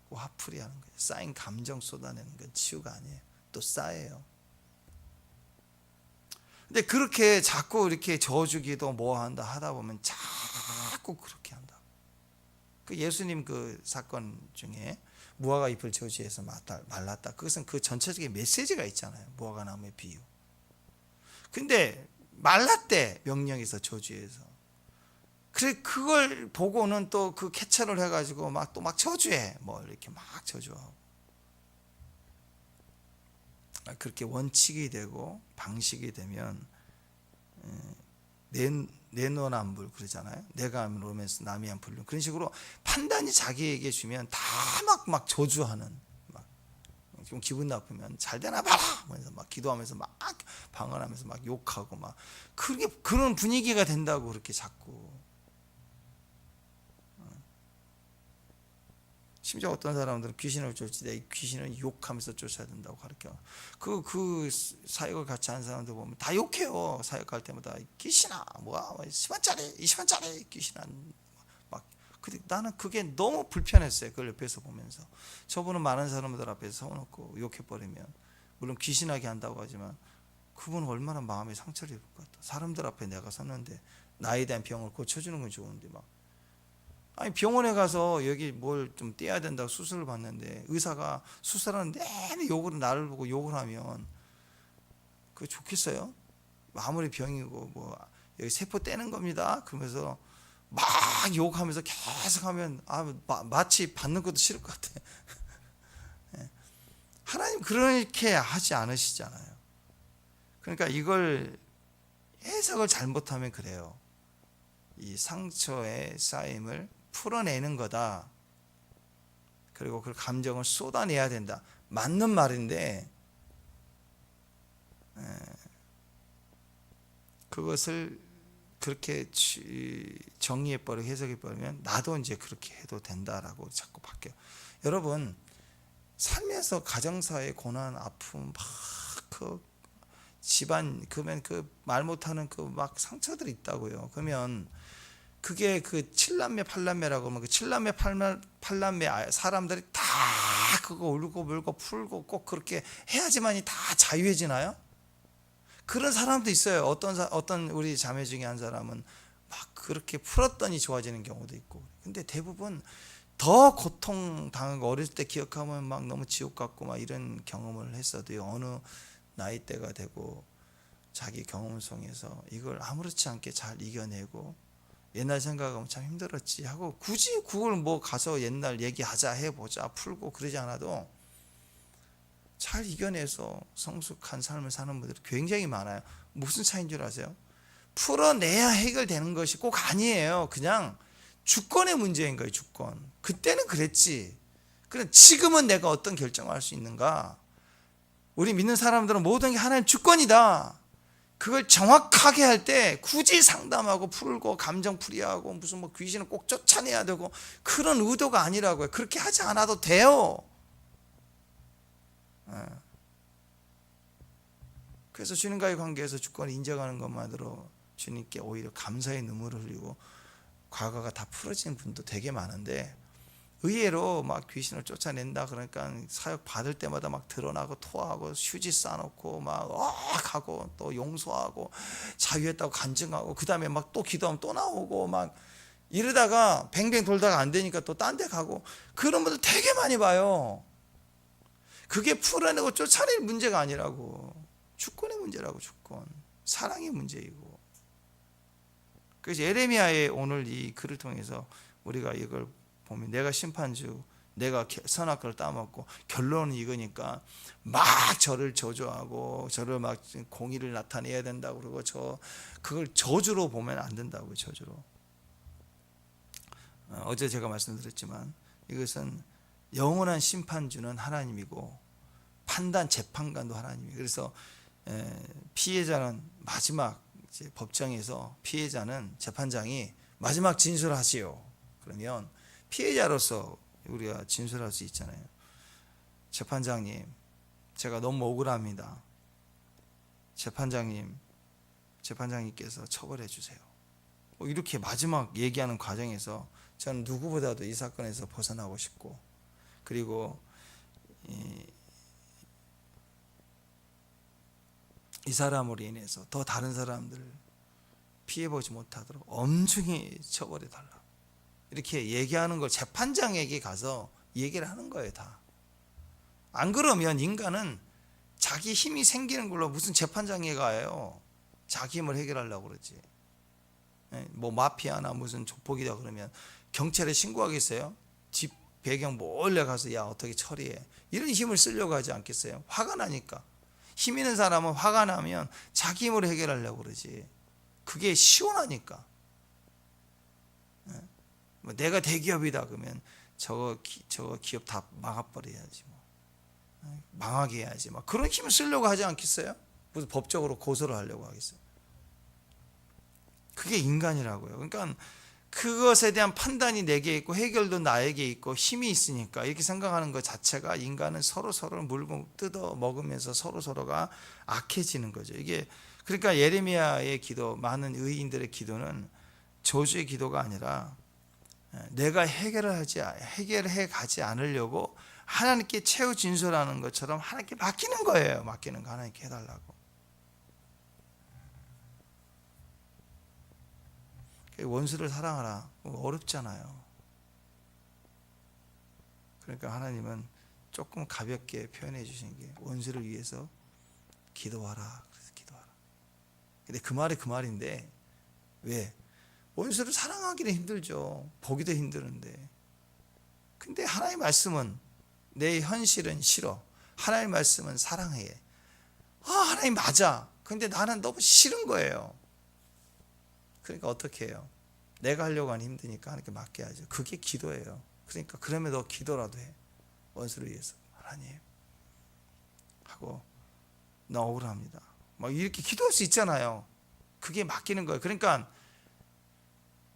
화풀이 하는 거예요. 쌓인 감정 쏟아내는 건 치유가 아니에요. 또 쌓여요. 근데 그렇게 자꾸 이렇게 저주기도 뭐 한다 하다 보면 자꾸 그렇게 한다. 그 예수님 그 사건 중에 무화과 잎을 저주해서 말랐다. 그것은 그 전체적인 메시지가 있잖아요. 무화과 나무의 비유. 근데 말랐대, 명령에서 저주해서. 그래 그걸 보고는 또 그 캐처를 해가지고 막 또 막 저주해. 뭐 이렇게 막 저주하고. 그렇게 원칙이 되고 방식이 되면 내노남불 그러잖아요. 내가 하면 로맨스 남이 하면 불륜. 그런 식으로 판단이 자기에게 주면 다 막 저주하는, 막 좀 기분 나쁘면 잘 되나 봐라 하면서 막 기도하면서 막 방언하면서 막 욕하고 막 그런 분위기가 된다고. 그렇게 자꾸 심지어 어떤 사람들은 귀신을 쫓을 때 귀신을 욕하면서 쫓아야 된다고 가르쳐. 그 사역을 같이 하는 사람들 보면 다 욕해요. 사역할 때마다 귀신아, 뭐야, 10원짜리, 20원짜리 귀신아. 막 근데 나는 그게 너무 불편했어요. 그걸 옆에서 보면서 저분은 많은 사람들 앞에서 서놓고 욕해버리면 물론 귀신하게 한다고 하지만 그분은 얼마나 마음에 상처를 입을 것 같아. 사람들 앞에 내가 섰는데 나에 대한 병을 고쳐주는 건 좋은데 막. 아니 병원에 가서 여기 뭘 좀 떼야 된다고 수술을 받는데 의사가 수술하는 내내 나를 보고 욕을 하면 그거 좋겠어요? 아무리 병이고 뭐 여기 세포 떼는 겁니다. 그러면서 막 욕하면서 계속 하면 마치 받는 것도 싫을 것 같아. 하나님 그렇게 하지 않으시잖아요. 그러니까 이걸 해석을 잘못하면 그래요. 이 상처의 쌓임을 풀어내는 거다. 그리고 그 감정을 쏟아내야 된다. 맞는 말인데 그것을 그렇게 정리해버리고 해석해버리면 나도 이제 그렇게 해도 된다라고 자꾸 바뀌어요. 여러분 살면서 가정사의 고난, 아픔, 막 그 집안 그러면 그 말 못하는 그 막 상처들이 있다고요. 그러면 그게 그 7남매 8남매라고 하면 그 7남매 8남매 사람들이 다 그거 울고 물고 풀고 꼭 그렇게 해야지만이 다 자유해지나요? 그런 사람도 있어요. 어떤 우리 자매 중에 한 사람은 막 그렇게 풀었더니 좋아지는 경우도 있고. 근데 대부분 더 고통당하고 어릴 때 기억하면 막 너무 지옥 같고 막 이런 경험을 했어도요. 어느 나이대가 되고 자기 경험 속에서 이걸 아무렇지 않게 잘 이겨내고 옛날 생각하면 참 힘들었지 하고 굳이 그걸 뭐 가서 옛날 얘기하자 해보자 풀고 그러지 않아도 잘 이겨내서 성숙한 삶을 사는 분들이 굉장히 많아요. 무슨 차이인 줄 아세요? 풀어내야 해결되는 것이 꼭 아니에요. 그냥 주권의 문제인 거예요. 주권. 그때는 그랬지. 그래 지금은 내가 어떤 결정을 할 수 있는가? 우리 믿는 사람들은 모든 게 하나님 주권이다. 그걸 정확하게 할 때 굳이 상담하고 풀고 감정풀이하고 무슨 뭐 귀신을 꼭 쫓아내야 되고 그런 의도가 아니라고요. 그렇게 하지 않아도 돼요. 그래서 주님과의 관계에서 주권을 인정하는 것만으로 주님께 오히려 감사의 눈물을 흘리고 과거가 다 풀어진 분도 되게 많은데 의외로 막 귀신을 쫓아낸다 그러니까 사역 받을 때마다 막 드러나고 토하고 휴지 싸놓고 막 하고 또 용서하고 자유했다고 간증하고 그 다음에 막 또 기도하면 또 나오고 막 이러다가 뱅뱅 돌다가 안 되니까 또 딴 데 가고, 그런 분들 되게 많이 봐요. 그게 풀어내고 쫓아낼 문제가 아니라고. 주권의 문제라고. 주권, 사랑의 문제이고. 그래서 예레미야의 오늘 이 글을 통해서 우리가 이걸 보면, 내가 심판주, 내가 선악과를 따먹고 결론은 이거니까 막 저를 저주하고 저를 막 공의를 나타내야 된다고 그러고, 그걸 저주로 보면 안 된다고요. 저주로. 어제 제가 말씀드렸지만 이것은 영원한 심판주는 하나님이고 판단 재판관도 하나님이에요. 그래서 피해자는 마지막 이제 법정에서 피해자는 재판장이 마지막 진술하시오. 그러면 피해자로서 우리가 진술할 수 있잖아요. 재판장님, 제가 너무 억울합니다. 재판장님께서 처벌해 주세요. 이렇게 마지막 얘기하는 과정에서 저는 누구보다도 이 사건에서 벗어나고 싶고, 그리고 이 사람으로 인해서 더 다른 사람들 피해보지 못하도록 엄중히 처벌해 달라, 이렇게 얘기하는 걸 재판장에게 가서 얘기를 하는 거예요. 다. 안 그러면 인간은 자기 힘이 생기는 걸로 무슨 재판장에 가요. 자기 힘을 해결하려고 그러지. 뭐 마피아나 무슨 조폭이다 그러면 경찰에 신고하겠어요? 집 배경 몰래 가서 야 어떻게 처리해, 이런 힘을 쓰려고 하지 않겠어요? 화가 나니까. 힘 있는 사람은 화가 나면 자기 힘으로 해결하려고 그러지. 그게 시원하니까. 내가 대기업이다 그러면 저거 기업 다 막아버려야지, 뭐. 망하게 해야지, 막 그런 힘을 쓰려고 하지 않겠어요? 무슨 법적으로 고소를 하려고 하겠어요? 그게 인간이라고요. 그러니까 그것에 대한 판단이 내게 있고 해결도 나에게 있고 힘이 있으니까 이렇게 생각하는 것 자체가, 인간은 서로를 물고 뜯어 먹으면서 서로가 악해지는 거죠. 이게 그러니까 예레미야의 기도, 많은 의인들의 기도는 저주의 기도가 아니라 내가 해결해 가지 않으려고 하나님께 최후 진술하는 것처럼 하나님께 맡기는 거예요. 맡기는 거 하나님께 해달라고. 원수를 사랑하라, 어렵잖아요. 그러니까 하나님은 조금 가볍게 표현해 주신 게, 원수를 위해서 기도하라. 그래서 기도하라. 근데 그 말이 그 말인데, 왜? 원수를 사랑하기는 힘들죠. 보기도 힘드는데. 근데 하나님의 말씀은, 내 현실은 싫어, 하나님의 말씀은 사랑해. 하나님 맞아. 근데 나는 너무 싫은 거예요. 그러니까 어떻게 해요? 내가 하려고 하니 힘드니까 하나님께 맡겨야죠. 그게 기도예요. 그러니까 그러면 너 기도라도 해. 원수를 위해서. 하나님 하고, 나 억울합니다, 막 이렇게 기도할 수 있잖아요. 그게 맡기는 거예요. 그러니까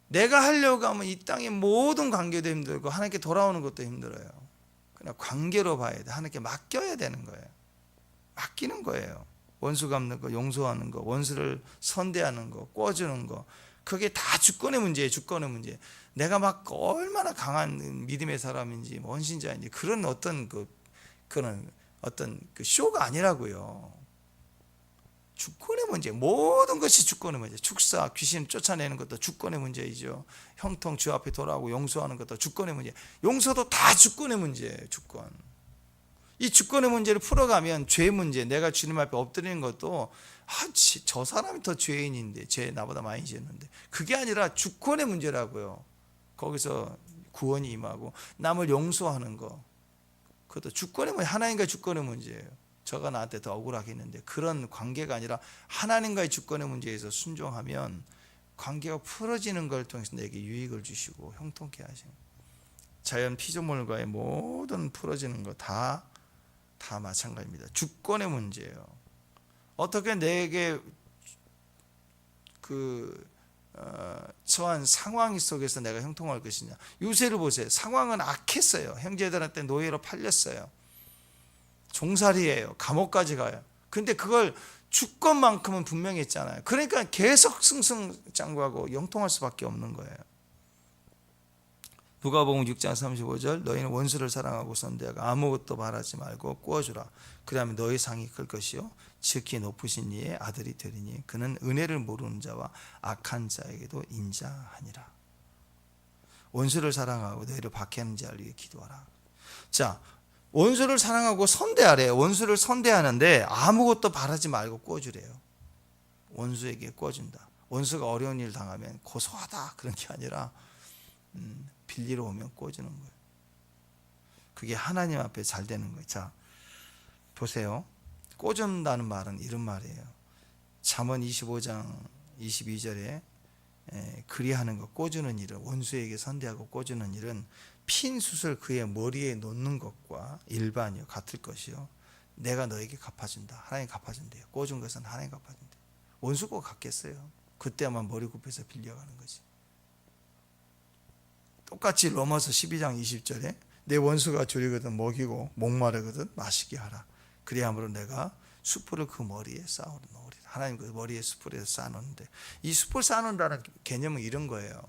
내가 하려고 하면 이 땅의 모든 관계도 힘들고 하나님께 돌아오는 것도 힘들어요. 그냥 관계로 봐야 돼. 하나님께 맡겨야 되는 거예요. 맡기는 거예요. 원수 갚는 거, 용서하는 거, 원수를 선대하는 거, 꿔주는 거, 그게 다 주권의 문제예요. 주권의 문제. 내가 막 얼마나 강한 믿음의 사람인지, 원신자인지, 그런 그런 어떤 쇼가 아니라고요. 주권의 문제. 모든 것이 주권의 문제. 축사, 귀신 쫓아내는 것도 주권의 문제이죠. 형통 주 앞에 돌아오고 용서하는 것도 주권의 문제. 용서도 다 주권의 문제예요. 주권. 이 주권의 문제를 풀어가면 죄 문제, 내가 주님 앞에 엎드리는 것도 저 사람이 더 죄인인데, 죄 나보다 많이 지었는데, 그게 아니라 주권의 문제라고요. 거기서 구원이 임하고 남을 용서하는 거, 그것도 주권의 문제, 하나님과의 주권의 문제예요. 저가 나한테 더 억울하게 했는데, 그런 관계가 아니라 하나님과의 주권의 문제에서 순종하면 관계가 풀어지는 걸 통해서 내게 유익을 주시고 형통케 하시는, 자연 피조물과의 모든 풀어지는 거 다 마찬가지입니다. 주권의 문제예요. 어떻게 내게 처한 상황 속에서 내가 형통할 것이냐. 요새를 보세요. 상황은 악했어요. 형제들한테 노예로 팔렸어요. 종살이에요. 감옥까지 가요. 근데 그걸 주권만큼은 분명했잖아요. 그러니까 계속 승승장구하고 형통할 수밖에 없는 거예요. 누가복음 6장 35절, 너희는 원수를 사랑하고 선대하고 아무것도 말하지 말고 꾸어주라. 그러면 너희 상이 클 것이요 지극히 높으신 이의 아들이 되리니 그는 은혜를 모르는 자와 악한 자에게도 인자하니라. 원수를 사랑하고 너희를 박해하는 자를 위해 기도하라. 자, 원수를 사랑하고 선대하래. 원수를 선대하는데 아무것도 바라지 말고 꿔주래요. 원수에게 꿔준다. 원수가 어려운 일 당하면 고소하다 그런 게 아니라 빌리러 오면 꿔주는 거예요. 그게 하나님 앞에 잘 되는 거예요. 자, 보세요. 꿔준다는 말은 이런 말이에요. 잠언 25장 22절에 그리하는 것, 꿔주는 일은, 원수에게 선대하고 꿔주는 일은 핀 숯을 그의 머리에 놓는 것과 일반이요 같을 것이요 내가 너에게 갚아준다. 하나님 갚아준대요. 꿔준 것은 하나님 갚아준대요. 원수가 갚겠어요. 그때만 머리 굽혀서 빌려가는 거지. 똑같이 로마서 12장 20절에 내 원수가 줄이거든 먹이고 목마르거든 마시게 하라. 그리함으로 내가 숯불을 그 머리에 쌓아놓으리라. 하나님 그 머리에 숯불에 쌓아놓는데, 이 숯불 쌓아놓는다는 개념은 이런 거예요.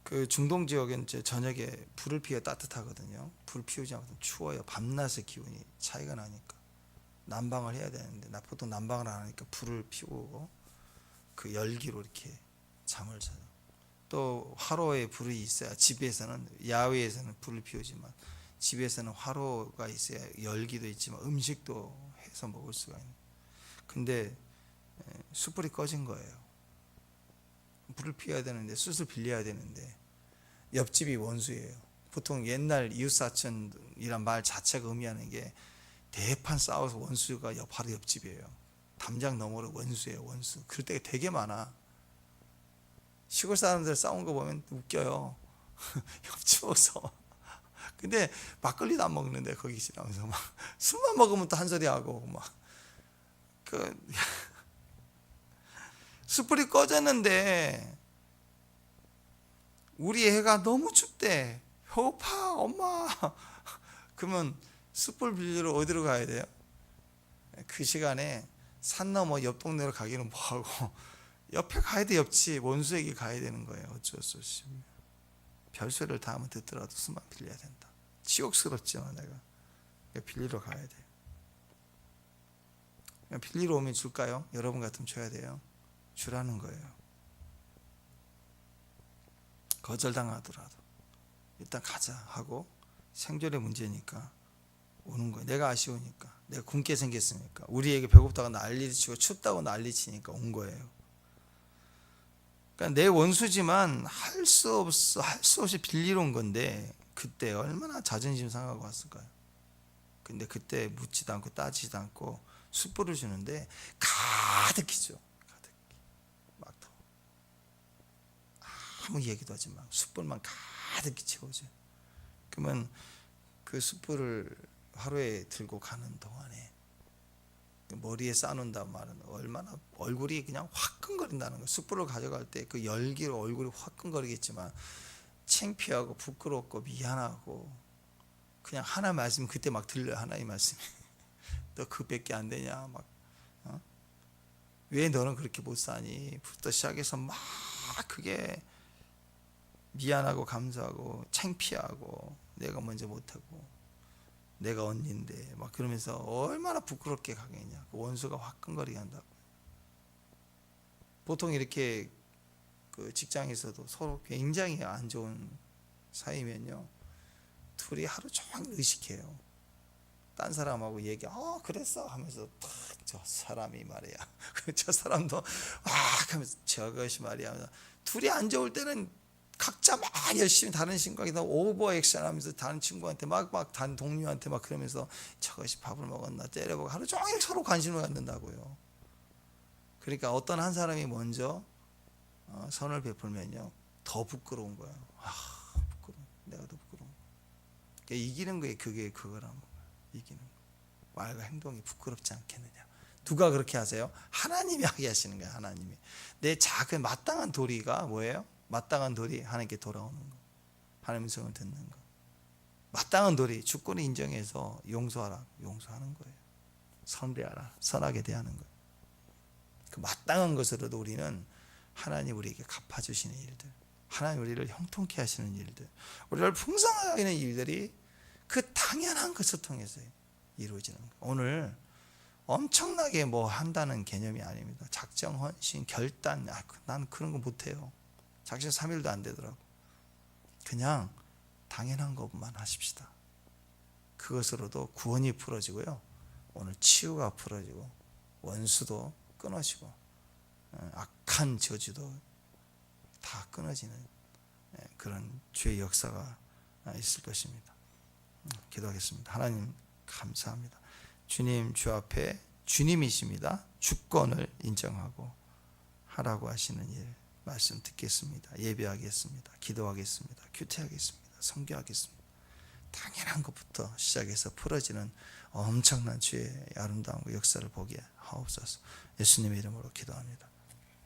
그 중동 지역엔 이제 저녁에 불을 피워 따뜻하거든요. 불 피우지 않거든 추워요. 밤낮의 기온이 차이가 나니까 난방을 해야 되는데 나 보통 난방을 안 하니까 불을 피우고 그 열기로 이렇게 잠을 자요. 또 화로에 불이 있어야, 집에서는, 야외에서는 불을 피우지만 집에서는 화로가 있어야 열기도 있지만 음식도 해서 먹을 수가 있는. 근데 숯불이 꺼진 거예요. 불을 피워야 되는데, 숯을 빌려야 되는데 옆집이 원수예요. 보통 옛날 이웃사촌이란 말 자체가 의미하는 게 대판 싸워서 원수가 바로 옆집이에요. 담장 너머로 원수예요. 원수. 그럴 때가 되게 많아. 시골 사람들 싸운 거 보면 웃겨요. 옆집 없어. 근데 막걸리도 안 먹는데 거기 지나면서 막 술만 먹으면 또 한 소리 하고 막 숯불이 꺼졌는데 우리 애가 너무 춥대. 배고파 엄마. 그러면 숯불 빌리러 어디로 가야 돼요? 그 시간에 산 넘어 옆 동네로 가기는 뭐하고 옆에 가야 돼. 옆집 원수에게 가야 되는 거예요. 어쩔 수 없이. 별소리를 다 하면 듣더라도 수만 빌려야 된다. 치욕스럽지만 내가 빌리러 가야 돼요. 빌리러 오면 줄까요? 여러분 같으면 줘야 돼요. 주라는 거예요. 거절당하더라도 일단 가자 하고, 생존의 문제니까 오는 거예요. 내가 아쉬우니까, 내가 굶게 생겼으니까, 우리에게 배고프다고 난리치고 춥다고 난리치니까 온 거예요. 그러니까 내 원수지만 할 수 없이 빌리러 온 건데 그때 얼마나 자존심 상하고 왔을까요? 근데 그때 묻지도 않고 따지지도 않고 숯불을 주는데 가득히죠. 가득히. 막 더. 아무 얘기도 하지 마. 숯불만 가득히 채워줘요. 그러면 그 숯불을 하루에 들고 가는 동안에 머리에 쌓는다는 말은 얼마나 얼굴이 그냥 화끈거린다는 거예요. 숯불을 가져갈 때 그 열기로 얼굴이 화끈거리겠지만 창피하고 부끄럽고 미안하고, 그냥 하나 말씀 그때 막 들려요. 하나의 말씀이 너 그밖에 안 되냐 막, 왜 너는 그렇게 못 사니 부터 시작해서 막 그게 미안하고 감사하고 창피하고 내가 먼저 못하고 내가 언니인데 막 그러면서 얼마나 부끄럽게 가겠냐. 그 원수가 화끈거리게 한다고. 보통 이렇게 그 직장에서도 서로 굉장히 안 좋은 사이면요, 둘이 하루 종일 의식해요. 딴 사람하고 얘기, 그랬어 하면서 저 사람이 말이야. 저 사람도 하면서 저것이 말이야. 둘이 안 좋을 때는 각자 막 열심히 다른 친구한테 오버 액션 하면서 다른 친구한테 막 다른 동료한테 막 그러면서 저것이 밥을 먹었나 때려보고 하루 종일 서로 관심을 갖는다고요. 그러니까 어떤 한 사람이 먼저 선을 베풀면요 더 부끄러운 거예요. 부끄러워. 내가 더 부끄러운 거예요. 그러니까 이기는 거에 그게 그거란 거예요. 이기는 거. 말과 행동이 부끄럽지 않겠느냐. 누가 그렇게 하세요? 하나님이 하게 하시는 거예요. 하나님이. 내 작은 마땅한 도리가 뭐예요? 마땅한 도리, 하나님께 돌아오는 거, 하나님 음성을 듣는 거. 마땅한 도리, 주권을 인정해서 용서하라, 용서하는 거예요. 선대하라, 선하게 대하는 거예요. 그 마땅한 것으로도 우리는 하나님 우리에게 갚아주시는 일들, 하나님 우리를 형통케 하시는 일들, 우리를 풍성하게 하는 일들이 그 당연한 것을 통해서 이루어지는 거예요. 오늘 엄청나게 뭐 한다는 개념이 아닙니다. 작정, 헌신, 결단, 난 그런 거 못해요. 작심 3일도 안 되더라고. 그냥 당연한 것만 하십시다. 그것으로도 구원이 풀어지고요. 오늘 치유가 풀어지고 원수도 끊어지고 악한 저주도 다 끊어지는 그런 주의 역사가 있을 것입니다. 기도하겠습니다. 하나님 감사합니다. 주님 주 앞에 주님이십니다. 주권을 인정하고 하라고 하시는 일 말씀 듣겠습니다. 예배하겠습니다. 기도하겠습니다. 큐티하겠습니다. 선교하겠습니다. 당연한 것부터 시작해서 풀어지는 엄청난 주의 아름다운 역사를 보게 하옵소서. 예수님의 이름으로 기도합니다.